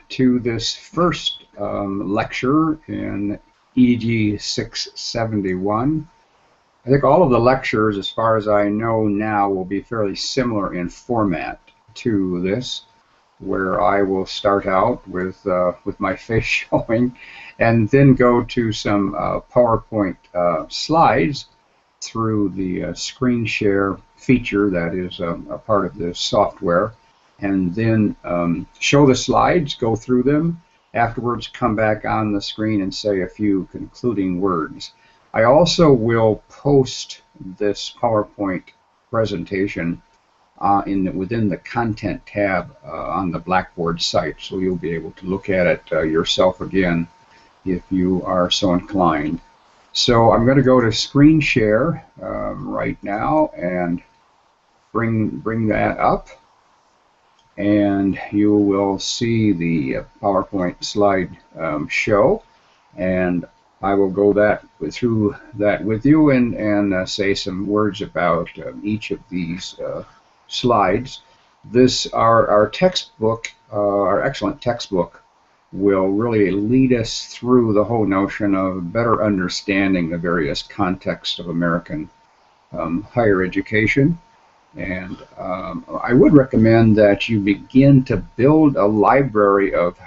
to this first lecture in EG 671. I think all of the lectures, as far as I know now, will be fairly similar in format to this, where I will start out with my face showing, and then go to some PowerPoint slides through the screen share feature that is a part of this software, and then show the slides, go through them, afterwards come back on the screen and say a few concluding words. I also will post this PowerPoint presentation within the Content tab on the Blackboard site, so you'll be able to look at it yourself again if you are so inclined. So I'm going to go to screen share right now and bring that up, and you will see the PowerPoint slide show, and I will go through that with you and say some words about each of these slides. Our textbook, our excellent textbook, will really lead us through the whole notion of better understanding the various contexts of American higher education. And I would recommend that you begin to build a library of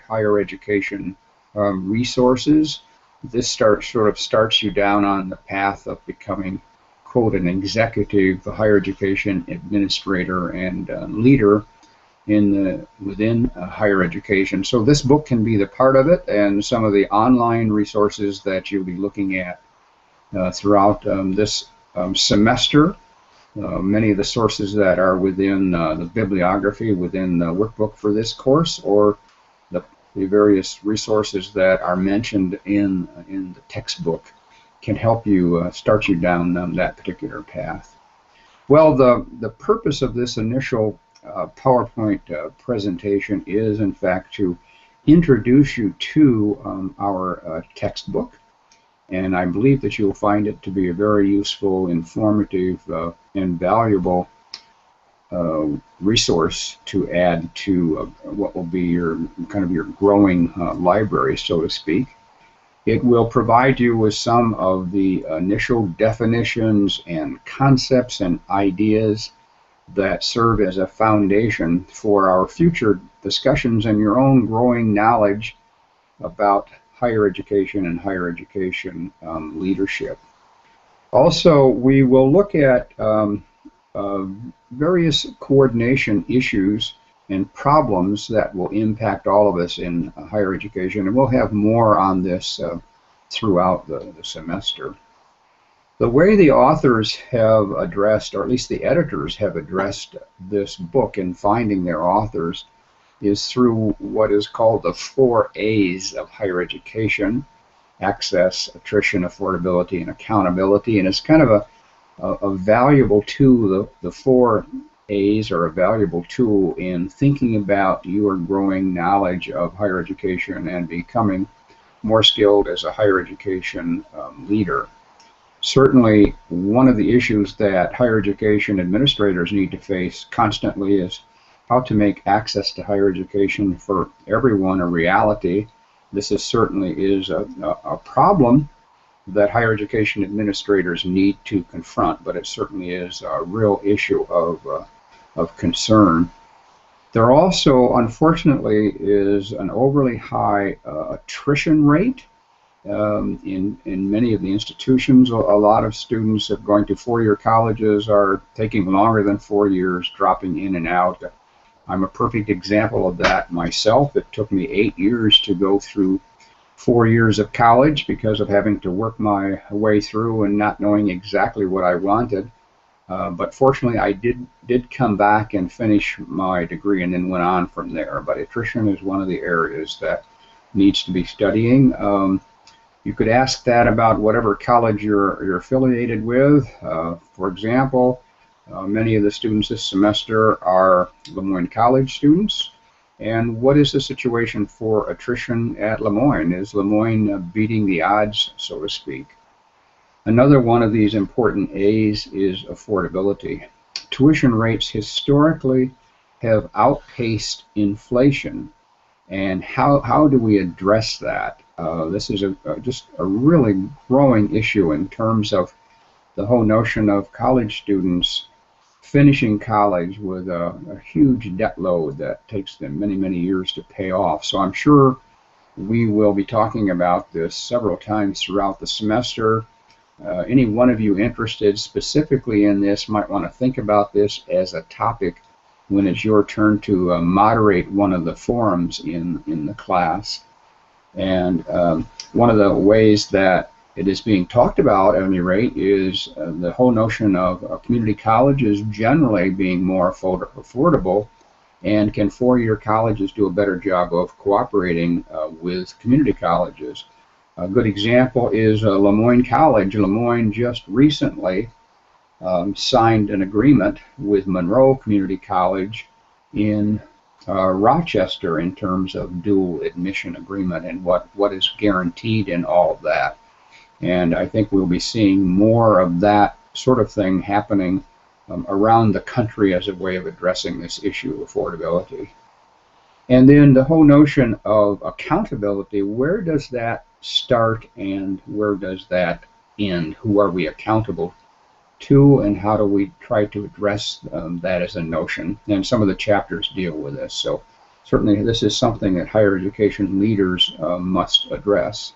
higher education resources. This sort of starts you down on the path of becoming, quote, an executive higher education administrator and leader within higher education. So this book can be the part of it, and some of the online resources that you'll be looking at throughout this semester. Many of the sources that are within the bibliography within the workbook for this course, or the various resources that are mentioned in the textbook, can help you start you down that particular path. Well, the purpose of this initial PowerPoint presentation is, in fact, to introduce you to our textbook. And I believe that you'll find it to be a very useful, informative, and valuable resource to add to what will be your growing library, so to speak. It will provide you with some of the initial definitions and concepts and ideas that serve as a foundation for our future discussions and your own growing knowledge about higher education and higher education leadership. Also, we will look at various coordination issues and problems that will impact all of us in higher education, and we'll have more on this throughout the semester. The way the authors have addressed, or at least the editors have addressed this book in finding their authors, is through what is called the 4 A's of higher education: access, attrition, affordability, and accountability. And it's kind of a valuable tool. The 4 A's are a valuable tool in thinking about your growing knowledge of higher education and becoming more skilled as a higher education leader. Certainly, one of the issues that higher education administrators need to face constantly is how to make access to higher education for everyone a reality. This certainly is a problem that higher education administrators need to confront, but it certainly is a real issue of concern. There also, unfortunately, is an overly high attrition rate in many of the institutions. A lot of students going to 4-year colleges are taking longer than 4 years, dropping in and out. I'm a perfect example of that myself. It took me 8 years to go through 4 years of college because of having to work my way through and not knowing exactly what I wanted. But fortunately, I did come back and finish my degree and then went on from there. But attrition is one of the areas that needs to be studying. You could ask that about whatever college you're affiliated with. For example, many of the students this semester are Lemoyne College students. And what is the situation for attrition at Lemoyne? Is Lemoyne beating the odds, so to speak? Another one of these important A's is affordability. Tuition rates historically have outpaced inflation, And how do we address that? This is just a really growing issue in terms of the whole notion of college students finishing college with a huge debt load that takes them many, many years to pay off. So I'm sure we will be talking about this several times throughout the semester. Any one of you interested specifically in this might want to think about this as a topic when it's your turn to moderate one of the forums in the class. And one of the ways that it is being talked about, at any rate, is the whole notion of community colleges generally being more affordable, and can four-year colleges do a better job of cooperating with community colleges. A good example is Le Moyne College. Le Moyne just recently signed an agreement with Monroe Community College in Rochester in terms of dual admission agreement and what is guaranteed in all of that. And I think we'll be seeing more of that sort of thing happening around the country as a way of addressing this issue of affordability. And then the whole notion of accountability, where does that start and where does that end? Who are we accountable to, and how do we try to address that as a notion? And some of the chapters deal with this. So certainly this is something that higher education leaders must address.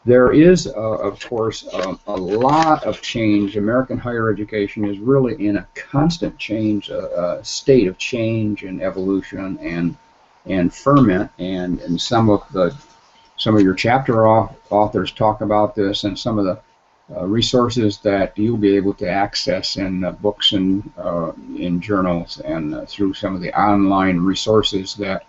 There is, of course, a lot of change. American higher education is really in a constant change, state of change and evolution and ferment. And some of your chapter authors talk about this, and some of the resources that you'll be able to access in books and in journals and through some of the online resources that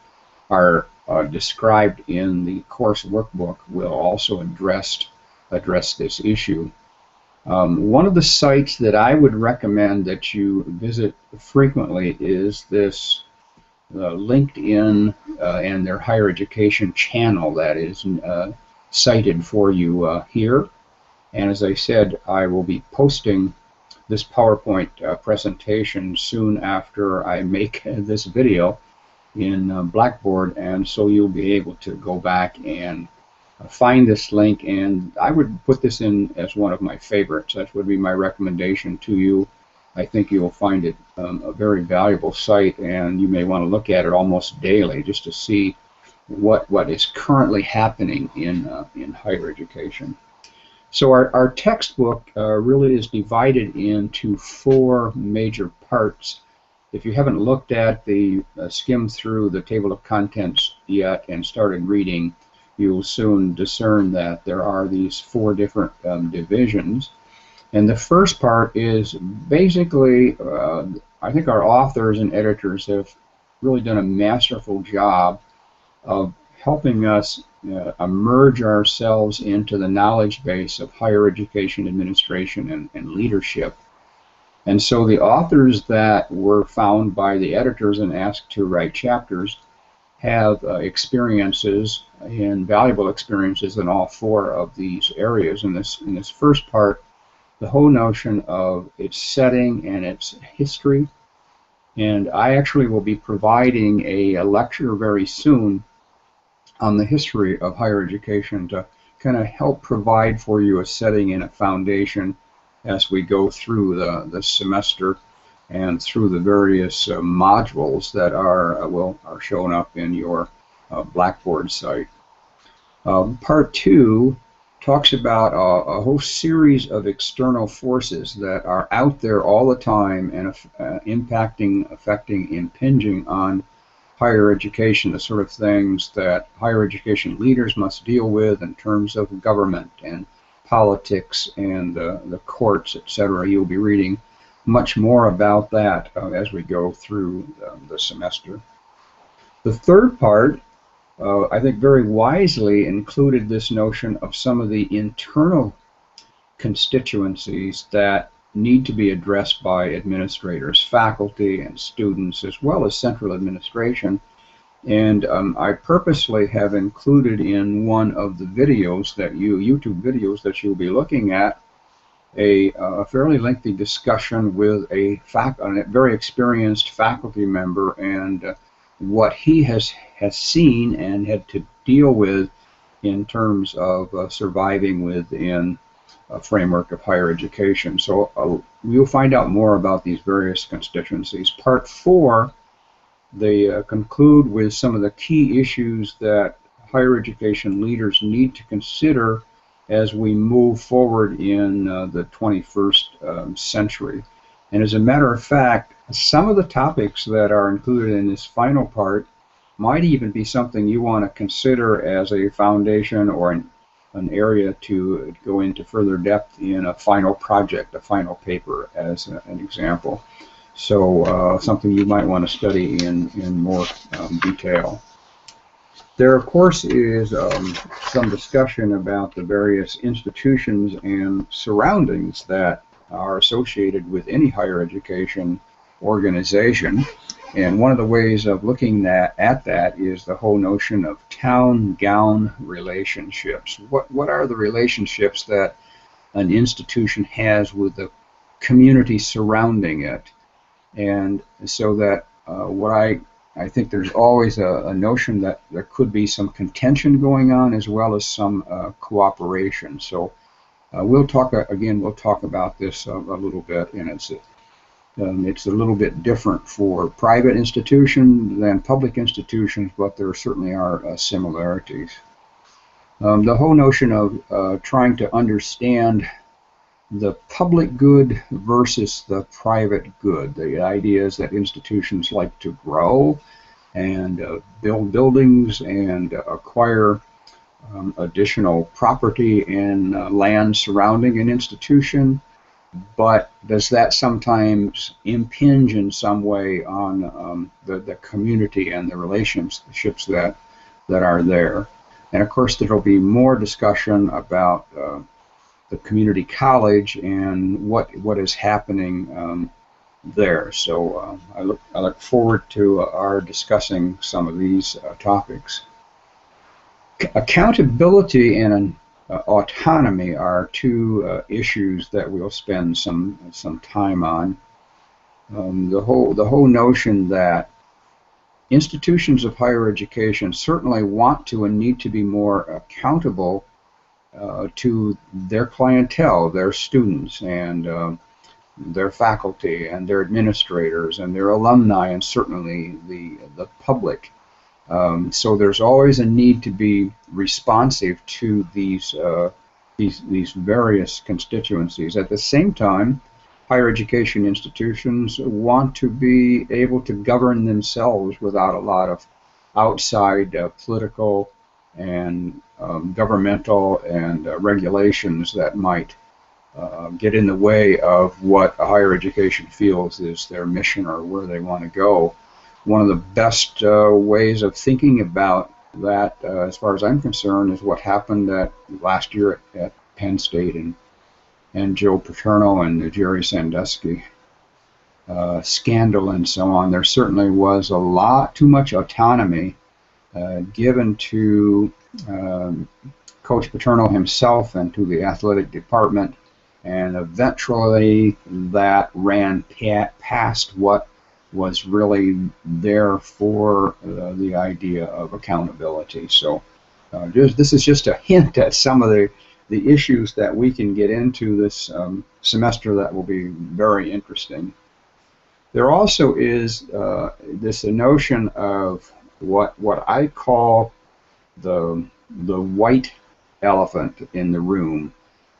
are described in the course workbook will also address this issue. One of the sites that I would recommend that you visit frequently is this LinkedIn and their higher education channel that is cited for you here. And as I said, I will be posting this PowerPoint presentation soon after I make this video in Blackboard, and so you'll be able to go back and find this link, and I would put this in as one of my favorites. That would be my recommendation to you. I think you'll find it a very valuable site, and you may want to look at it almost daily just to see what is currently happening in higher education. So our textbook really is divided into four major parts. If you haven't looked at skimmed through the table of contents yet and started reading, you'll soon discern that there are these four different divisions. And the first part is basically, I think our authors and editors have really done a masterful job of helping us immerse ourselves into the knowledge base of higher education administration and leadership. And so the authors that were found by the editors and asked to write chapters have experiences and valuable experiences in all four of these areas. In this first part, the whole notion of its setting and its history. And I actually will be providing a lecture very soon on the history of higher education to kind of help provide for you a setting and a foundation as we go through the semester and through the various modules that are shown up in your Blackboard site. Part two talks about a whole series of external forces that are out there all the time and impacting, affecting, impinging on higher education, the sort of things that higher education leaders must deal with in terms of government and politics and the courts, etc. You'll be reading much more about that as we go through the semester. The third part, I think very wisely included this notion of some of the internal constituencies that need to be addressed by administrators, faculty, and students, as well as central administration. And I purposely have included in one of the videos YouTube videos that you'll be looking at, a fairly lengthy discussion with a very experienced faculty member and what he has seen and had to deal with in terms of surviving within a framework of higher education. So we'll find out more about these various constituencies. Part 4, they conclude with some of the key issues that higher education leaders need to consider as we move forward in the 21st century. And as a matter of fact, some of the topics that are included in this final part might even be something you want to consider as a foundation or an area to go into further depth in a final project, a final paper, as an example. So something you might want to study in more detail. There, of course, is some discussion about the various institutions and surroundings that are associated with any higher education organization. And one of the ways of looking at that is the whole notion of town-gown relationships. What are the relationships that an institution has with the community surrounding it? And so that what I think there's always a notion that there could be some contention going on as well as some cooperation. So we'll talk about this a little bit, and it's a little bit different for private institutions than public institutions, but there certainly are similarities. The whole notion of trying to understand the public good versus the private good. The idea is that institutions like to grow and build buildings and acquire additional property and land surrounding an institution, but does that sometimes impinge in some way on the community and the relationships that are there? And of course there will be more discussion about the community college and what is happening there. So I look forward to our discussing some of these topics. Accountability and autonomy are two issues that we'll spend some time on. The whole notion that institutions of higher education certainly want to and need to be more accountable to their clientele, their students, and their faculty, and their administrators, and their alumni, and certainly the public. So there's always a need to be responsive to these various constituencies. At the same time, higher education institutions want to be able to govern themselves without a lot of outside political and governmental and regulations that might get in the way of what a higher education feels is their mission or where they want to go. One of the best ways of thinking about that, as far as I'm concerned, is what happened last year at Penn State and Joe Paterno and Jerry Sandusky scandal and so on. There certainly was too much autonomy given to Coach Paterno himself and to the athletic department, and eventually that ran past what was really there for the idea of accountability. So this is just a hint at some of the issues that we can get into this semester that will be very interesting. There also is this notion of what I call the white elephant in the room,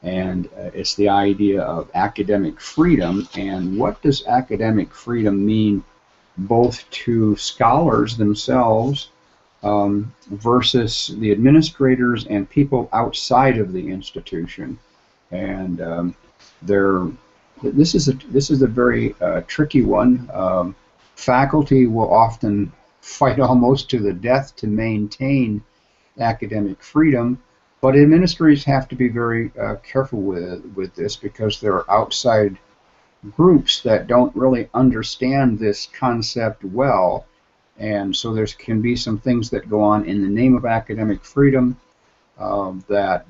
and it's the idea of academic freedom. And what does academic freedom mean both to scholars themselves versus the administrators and people outside of the institution? And this is a very tricky one. Faculty will often fight almost to the death to maintain academic freedom, but administrators have to be very careful with this, because there are outside groups that don't really understand this concept well, and so there can be some things that go on in the name of academic freedom that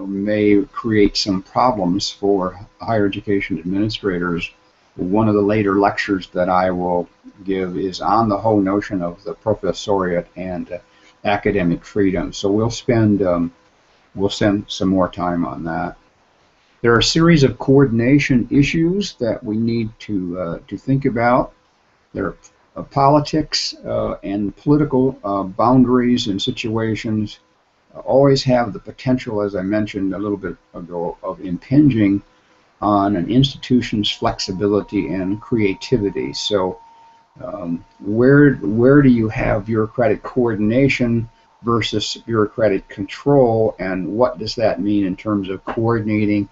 may create some problems for higher education administrators one of the later lectures that I will give is on the whole notion of the professoriate and academic freedom. So we'll spend some more time on that. There are a series of coordination issues that we need to think about. There are politics and political boundaries and situations always have the potential, as I mentioned a little bit ago, of impinging on an institution's flexibility and creativity. So where do you have bureaucratic coordination versus bureaucratic control, and what does that mean in terms of coordinating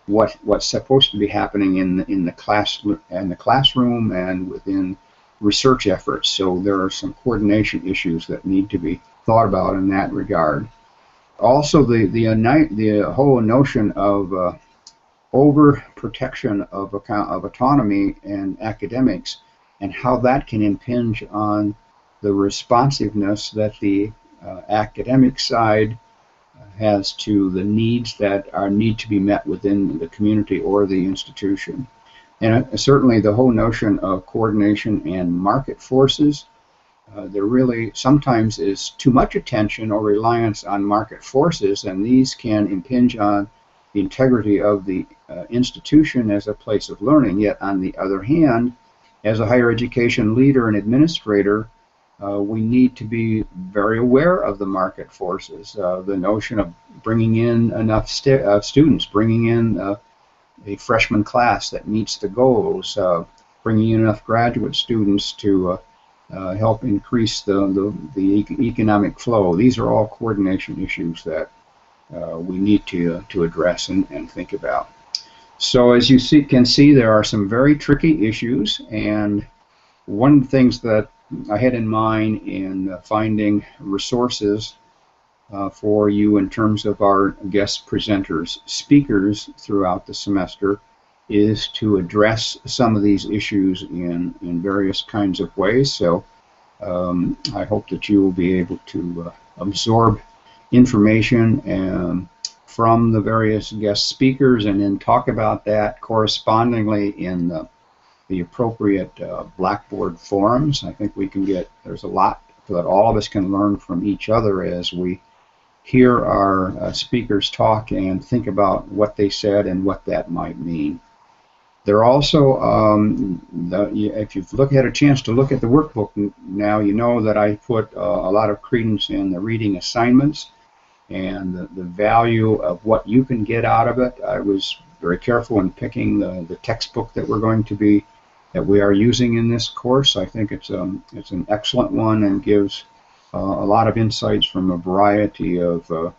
what's supposed to be happening in the classroom and within research efforts? So there are some coordination issues that need to be thought about in that regard. Also, the whole notion of overprotection of autonomy and academics, and how that can impinge on the responsiveness that the academic side has to the needs that need to be met within the community or the institution. And certainly the whole notion of coordination and market forces. There really sometimes is too much attention or reliance on market forces, and these can impinge on the integrity of the institution as a place of learning. Yet on the other hand, as a higher education leader and administrator, we need to be very aware of the market forces. The notion of bringing in enough students, bringing in a freshman class that meets the goals, bringing in enough graduate students to help increase the economic flow. These are all coordination issues that we need to address and think about. So as you can see, there are some very tricky issues, and one of the things that I had in mind in finding resources for you in terms of our guest presenters, speakers throughout the semester, is to address some of these issues in various kinds of ways. So I hope that you will be able to absorb information from the various guest speakers and then talk about that correspondingly in the appropriate Blackboard forums. I think we can there's a lot that all of us can learn from each other as we hear our speakers talk and think about what they said and what that might mean. There also, if you've had a chance to look at the workbook now, you know that I put a lot of credence in the reading assignments and the value of what you can get out of it. I was very careful in picking the textbook that we are using in this course. I think it's an excellent one and gives a lot of insights from a variety of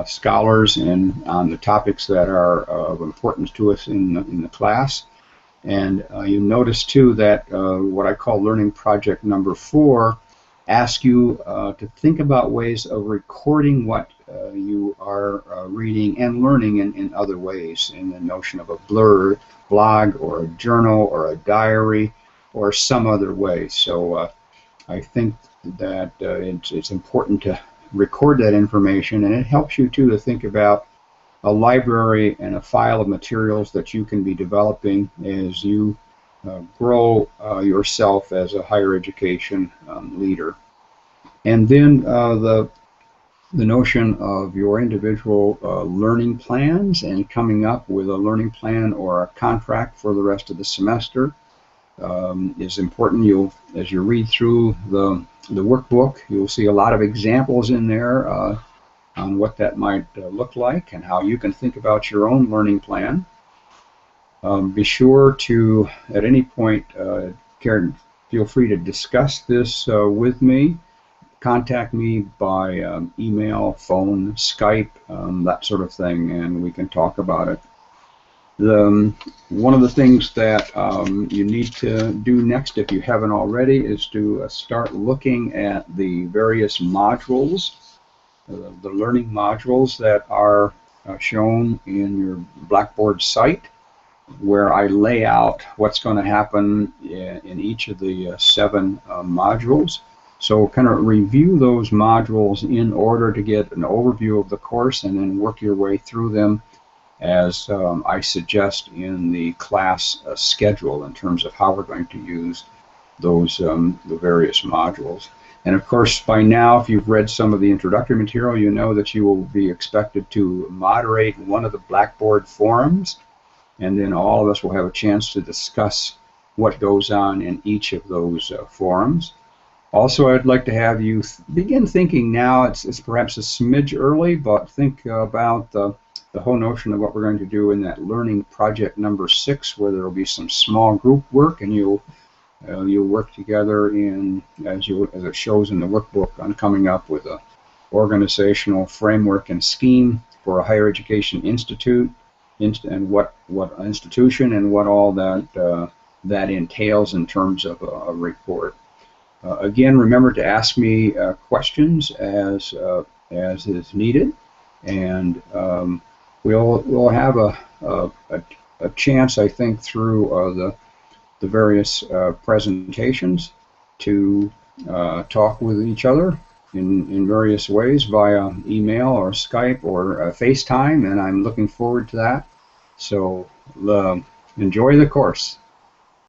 scholars and on the topics that are of importance to us in the class. And you notice too that what I call learning project number 4 asks you to think about ways of recording what you are reading and learning in other ways, in the notion of a blog or a journal or a diary or some other way. So I think that it's important to record that information, and it helps you too to think about a library and a file of materials that you can be developing as you grow yourself as a higher education leader. And then the notion of your individual learning plans and coming up with a learning plan or a contract for the rest of the semester is important. As you read through the workbook, you'll see a lot of examples in there on what that might look like and how you can think about your own learning plan. Be sure to, at any point, feel free to discuss this with me. Contact me by email, phone, Skype, that sort of thing, and we can talk about it. One of the things that you need to do next, if you haven't already, is to start looking at the various modules, the learning modules that are shown in your Blackboard site, where I lay out what's going to happen in each of the 7 modules. So kind of review those modules in order to get an overview of the course and then work your way through them as I suggest in the class schedule in terms of how we're going to use those the various modules. And of course, by now, if you've read some of the introductory material, you know that you will be expected to moderate one of the Blackboard forums, and then all of us will have a chance to discuss what goes on in each of those forums. Also, I'd like to have you begin thinking now. It's perhaps a smidge early, but think about the whole notion of what we're going to do in that learning project number 6, where there will be some small group work, and you'll work together in, as it shows in the workbook, on coming up with a organizational framework and scheme for a higher education institute, and what institution and what all that entails in terms of a report. Again, remember to ask me questions as is needed, and we'll have a chance, I think, through the various presentations to talk with each other in various ways via email or Skype or FaceTime, and I'm looking forward to that. So enjoy the course.